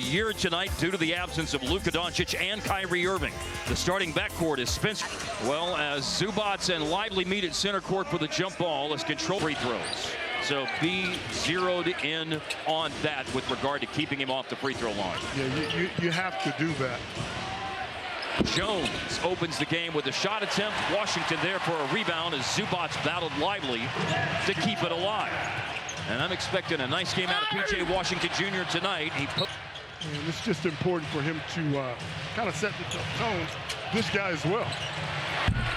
year tonight due to the absence of Luka Doncic and Kyrie Irving. The starting backcourt is Spencer. Well, as Zubac and Lively meet at center court for the jump ball as control free throws. So be zeroed in on that with regard to keeping him off the free throw line. Yeah, you have to do that. Jones opens the game with a shot attempt. Washington there for a rebound as Zubac battled Lively to keep it alive. And I'm expecting a nice game out of P.J. Washington Jr. tonight. And it's just important for him to kind of set the tone. This guy as well.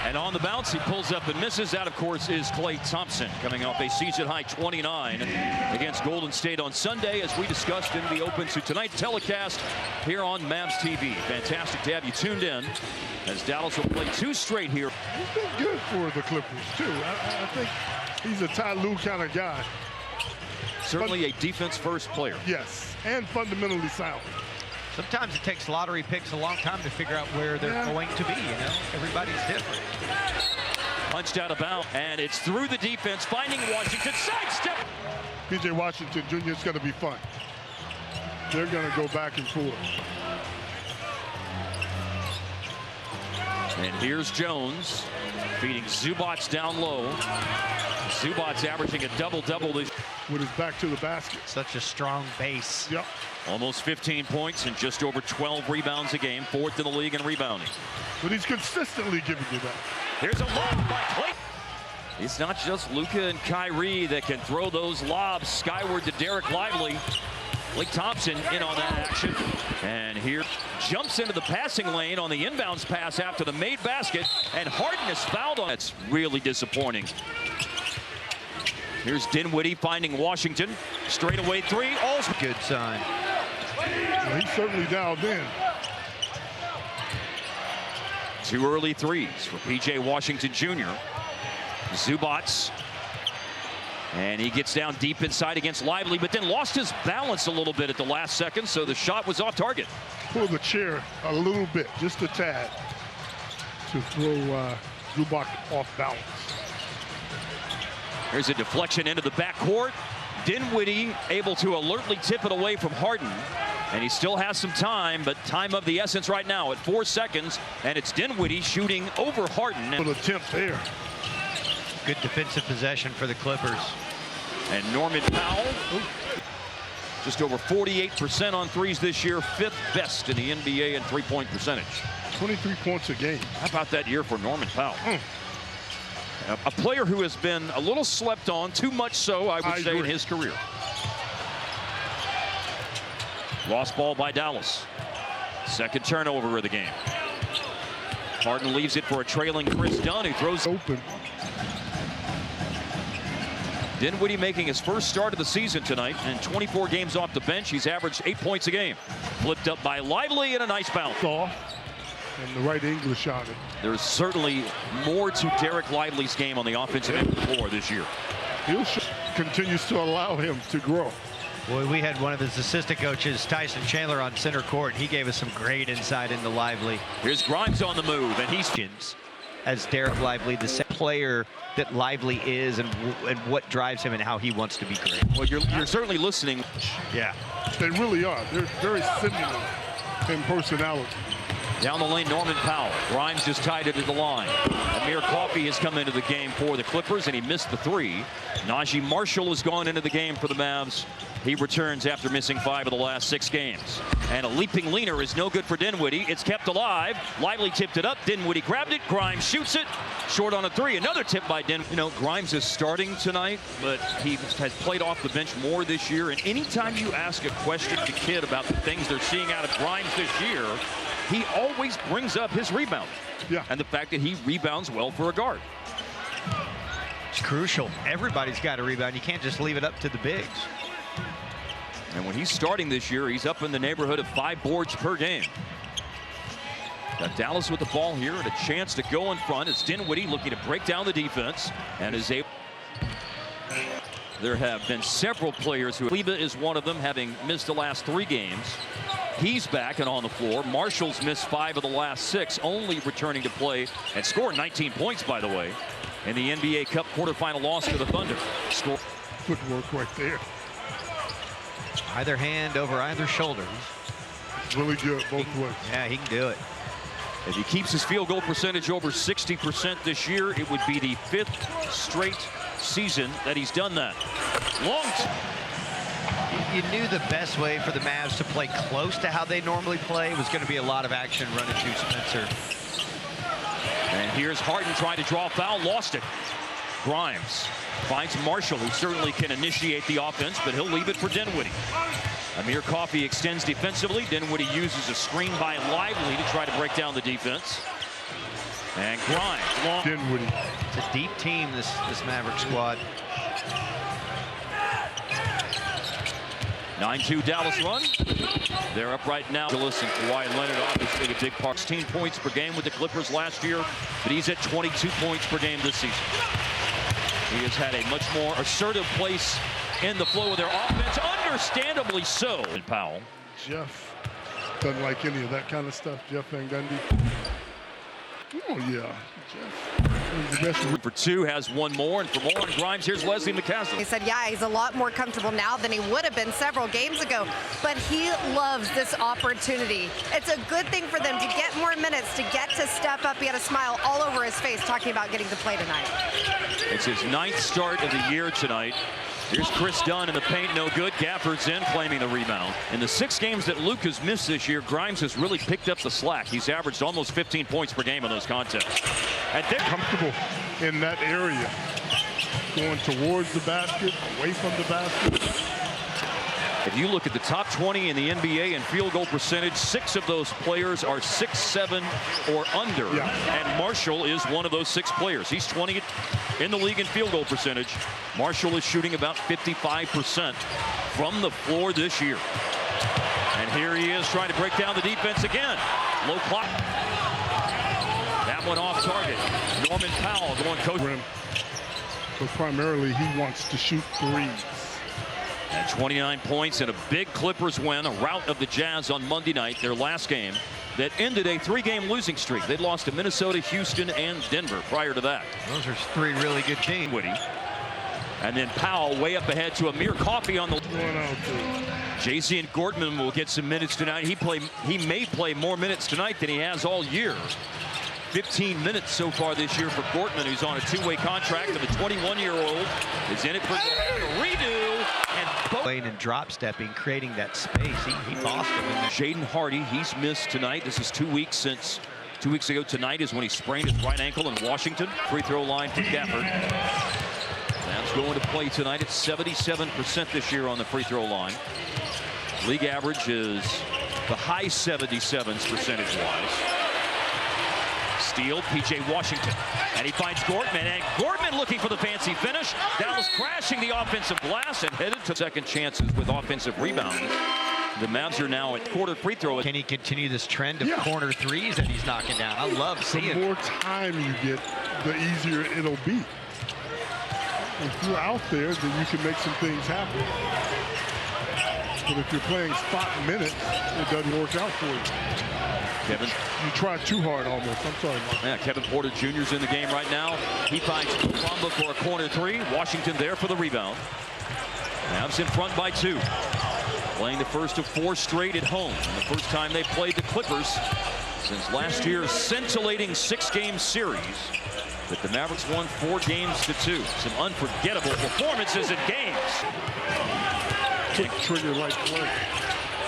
And on the bounce, he pulls up and misses. That, of course, is Klay Thompson coming off a season-high 29 against Golden State on Sunday, as we discussed in the Open to Tonight telecast here on Mavs TV. Fantastic to have you tuned in as Dallas will play 2 straight here. He's been good for the Clippers, too. I think he's a Ty Lue kind of guy. Certainly a defense-first player. Yes, and fundamentally sound. Sometimes it takes lottery picks a long time to figure out where they're going to be, you know? Everybody's different. Punched out of bounds, and it's through the defense, finding Washington. Sidestep! P.J. Washington Jr. is going to be fun. They're going to go back and forth. And here's Jones feeding Zubac down low. Zubac averaging a double-double this with his back to the basket. Such a strong base. Yep. Almost 15 points and just over 12 rebounds a game, 4th in the league in rebounding. But he's consistently giving you that. Here's a lob by Klay. It's not just Luka and Kyrie that can throw those lobs skyward to Derek Lively. Klay Thompson in on that action. And here jumps into the passing lane on the inbounds pass after the made basket. And Harden is fouled on. That's really disappointing. Here's Dinwiddie finding Washington. Straightaway 3. Also good sign. Well, he's certainly dialed in. 2 early threes for P.J. Washington Jr. Zubac. And he gets down deep inside against Lively, but then lost his balance a little bit at the last second, so the shot was off target. Pull the chair a little bit, just a tad, to throw Zubac off balance. There's a deflection into the backcourt. Dinwiddie able to alertly tip it away from Harden. And he still has some time, but time of the essence right now at 4 seconds. And it's Dinwiddie shooting over Harden. An attempt there. Good defensive possession for the Clippers. And Norman Powell, just over 48% on threes this year, 5th best in the NBA in three-point percentage. 23 points a game. How about that year for Norman Powell? A player who has been a little slept on, too much so, I would say, in his career. Lost ball by Dallas. Second turnover of the game. Harden leaves it for a trailing Chris Dunn, who throws open. Dinwiddie making his first start of the season tonight, and 24 games off the bench. He's averaged 8 points a game. Flipped up by Lively and a nice bounce. Off, and the right English on it. There's certainly more to Derek Lively's game on the offensive end of the floor this year. He continues to allow him to grow. Boy, we had one of his assistant coaches, Tyson Chandler, on center court. He gave us some great insight into Lively. Here's Grimes on the move, and he's as Derek Lively, the same player that Lively is, and what drives him and how he wants to be great. Well, you're certainly listening. Yeah, they really are. They're very similar in personality. Down the lane, Norman Powell. Grimes just tied it to the line. Amir Coffey has come into the game for the Clippers, and he missed the 3. Najee Marshall has gone into the game for the Mavs. He returns after missing 5 of the last 6 games. And a leaping leaner is no good for Dinwiddie. It's kept alive. Lively tipped it up. Dinwiddie grabbed it. Grimes shoots it. Short on a 3. Another tip by Dinwiddie. You know, Grimes is starting tonight, but he has played off the bench more this year. And anytime you ask a question to Kid about the things they're seeing out of Grimes this year, he always brings up his rebound. Yeah. And the fact that he rebounds well for a guard. It's crucial. Everybody's got to rebound. You can't just leave it up to the bigs. And when he's starting this year, he's up in the neighborhood of 5 boards per game. Got Dallas with the ball here and a chance to go in front. It's Dinwiddie looking to break down the defense and is able. There have been several players who, Leba is one of them, having missed the last 3 games. He's back and on the floor. Marshall's missed 5 of the last 6, only returning to play and scored 19 points, by the way, in the NBA Cup quarterfinal loss to the Thunder. Footwork right there. Either hand over either shoulder. really good both ways. Yeah, he can do it. If he keeps his field goal percentage over 60% this year, it would be the 5th straight season that he's done that. You knew the best way for the Mavs to play close to how they normally play was going to be a lot of action running through Spencer. And here's Harden trying to draw a foul, lost it. Grimes finds Marshall, who certainly can initiate the offense, but he'll leave it for Dinwiddie. Amir Coffey extends defensively. Dinwiddie uses a screen by Lively to try to break down the defense. And Grimes, long. Dinwiddie. It's a deep team, this Maverick squad. 9-2 Dallas run. They're up right now. Gillis and Kawhi Leonard obviously a big part. 16 points per game with the Clippers last year, but he's at 22 points per game this season. He has had a much more assertive place in the flow of their offense, understandably so. And Powell. Jeff doesn't like any of that kind of stuff. Jeff Van Gundy. Oh, yeah. Jeff. The best For 2, has one more, and for more on Grimes, here's Leslie McCaslin. He said, yeah, he's a lot more comfortable now than he would have been several games ago, but he loves this opportunity. It's a good thing for them to get more minutes, to get to step up. He had a smile all over his face talking about getting to play tonight. It's his 9th start of the year tonight. Here's Chris Dunn in the paint, no good. Gafford's in, claiming the rebound. In the 6 games that Luke has missed this year, Grimes has really picked up the slack. He's averaged almost 15 points per game in those contests. And they're comfortable in that area, going towards the basket, away from the basket. If you look at the top 20 in the NBA in field goal percentage, 6 of those players are 6'7" or under. Yeah. And Marshall is one of those 6 players. He's 20th in the league in field goal percentage. Marshall is shooting about 55% from the floor this year. And here he is trying to break down the defense again. Low clock. That one off target. Norman Powell going coach. But primarily he wants to shoot threes. At 29 points in a big Clippers win, a rout of the Jazz on Monday night, their last game, that ended a 3-game losing streak. They'd lost to Minnesota, Houston, and Denver prior to that. Those are 3 really good teams. Woody. And then Powell way up ahead to Amir Coffey on the. Jason Gortman will get some minutes tonight. He may play more minutes tonight than he has all year. 15 minutes so far this year for Gortman, who's on a 2-way contract, and the 21-year-old is in it for a redo. Playing and drop stepping, creating that space. He bossed him in there. Jaden Hardy, he's missed tonight. This is 2 weeks since 2 weeks ago tonight is when he sprained his right ankle in Washington. Free throw line for Gafford. That's going to play tonight at 77% this year on the free throw line. League average is the high 77s percentage-wise. Steal, P.J. Washington. And he finds Gortman, and Gortman looking for the fancy finish. Dallas crashing the offensive glass and headed to second chances with offensive rebounds. The Mavs are now at quarter free throw. Can he continue this trend of corner threes that he's knocking down? I love seeing it. The more time you get, the easier it'll be. If you're out there, then you can make some things happen. But if you're playing spot minutes, it doesn't work out for you. Kevin. You try too hard almost. I'm sorry, Mark. Yeah, Kevin Porter Jr.'s in the game right now. He finds Bamba for a corner 3. Washington there for the rebound. Mavs in front by 2. Playing the first of 4 straight at home. And the first time they played the Clippers since last year's scintillating 6-game series. But the Mavericks won 4 games to 2. Some unforgettable performances in games. Kick trigger like play.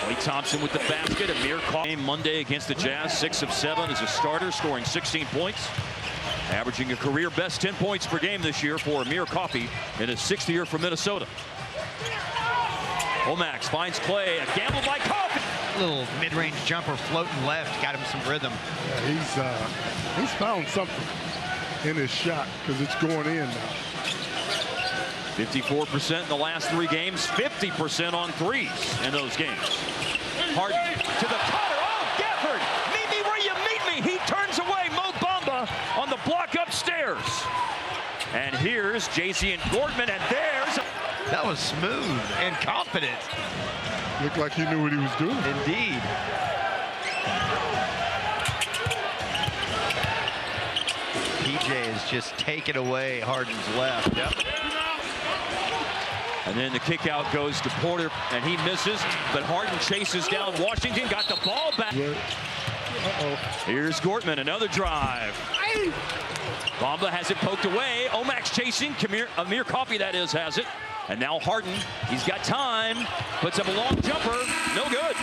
Klay Thompson with the basket. Amir Coffey Monday against the Jazz, 6 of 7 as a starter, scoring 16 points. Averaging a career best 10 points per game this year for Amir Coffey in his 6th year for Minnesota. Omax finds Klay, a gamble by Coffey. Little mid-range jumper floating left, got him some rhythm. Yeah, he's found something in his shot because it's going in now. 54% in the last 3 games, 50% on threes in those games. Harden to the cutter. Oh, Gafford, meet me where you meet me. He turns away Mo Bamba on the block upstairs. And here's Jaycee and Gortman, and there's. That was smooth and confident. Looked like he knew what he was doing. Indeed. PJ is just taking away Harden's left. Yep. And then the kick out goes to Porter, and he misses, but Harden chases down Washington, got the ball back. Here's Gortman, another drive. Bamba has it poked away. Omak's chasing. Amir Coffey, that is, has it. And now Harden, he's got time, puts up a long jumper, no good.